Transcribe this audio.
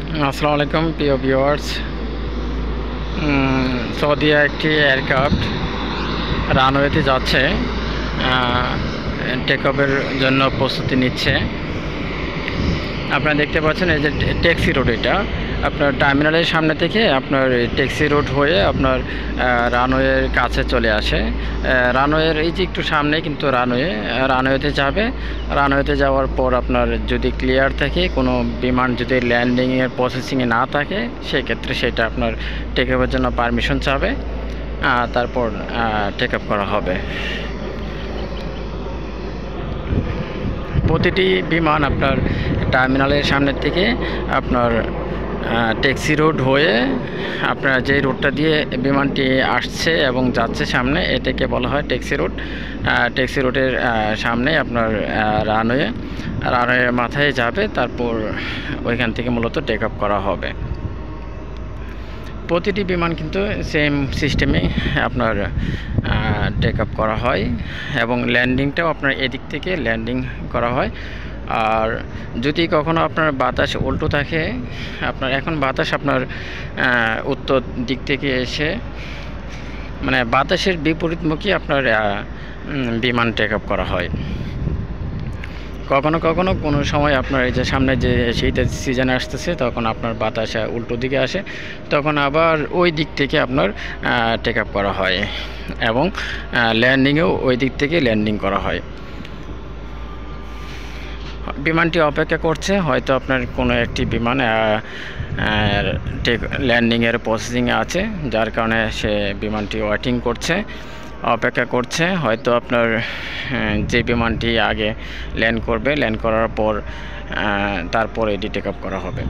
আসসালামু আলাইকুম প্রিয় ভিউয়ার্স। সৌদিয়া একটি এয়ারক্রাফট রানওয়েতে যাচ্ছে, টেক অফের জন্য প্রস্তুতি নিচ্ছে। আপনারা দেখতে পাচ্ছেন এই যে ট্যাক্সি রোড, এটা আপনার টার্মিনালের সামনে থেকে আপনার ট্যাক্সি রোড হয়ে আপনার রানওয়ের কাছে চলে আসে। রানওয়ের এই যে একটু সামনে কিন্তু রানওয়েতে যাবে। রানওয়েতে যাওয়ার পর আপনার যদি ক্লিয়ার থাকে, কোনো বিমান যদি ল্যান্ডিংয়ের প্রসেসিংয়ে না থাকে, সেক্ষেত্রে সেটা আপনার টেক অফের জন্য পারমিশন চাবে, তারপর টেক অফ করা হবে। প্রতিটি বিমান আপনার টার্মিনালের সামনের থেকে আপনার ট্যাক্সি রোড হয়ে আপনার যে রোডটা দিয়ে বিমানটি আসছে এবং যাচ্ছে সামনে, এটাকে বলা হয় ট্যাক্সি রোড। ট্যাক্সি রোডের সামনে আপনার রানওয়ের মাথায় যাবে, তারপর ওইখান থেকে মূলত টেক অফ করা হবে। প্রতিটি বিমান কিন্তু সেম সিস্টেমে আপনার টেক আপ করা হয় এবং ল্যান্ডিংটাও আপনার এদিক থেকে ল্যান্ডিং করা হয়। আর যদি কখনো আপনার বাতাস উল্টো থাকে, আপনার এখন বাতাস আপনার উত্তর দিক থেকে এসে, মানে বাতাসের বিপরীতমুখী আপনার বিমান টেক আপ করা হয়। কখনো কখনো কোনো সময় আপনার এই যে সামনে যে শীতের সিজন আসতেছে, তখন আপনার বাতাস উল্টো দিকে আসে, তখন আবার ওই দিক থেকে আপনার টেক আপ করা হয় এবং ল্যান্ডিংয়েও ওই দিক থেকে ল্যান্ডিং করা হয়। বিমানটি অপেক্ষা করছে, হয়তো আপনার কোনো একটি বিমান ল্যান্ডিংয়ের প্রসেসিংয়ে আছে, যার কারণে সে বিমানটি ওয়েটিং করছে, অপেক্ষা করছে। হয়তো আপনার যে বিমানটি আগে ল্যান্ড করবে, ল্যান্ড করার পর তারপর এটি টেক আপ করা হবে।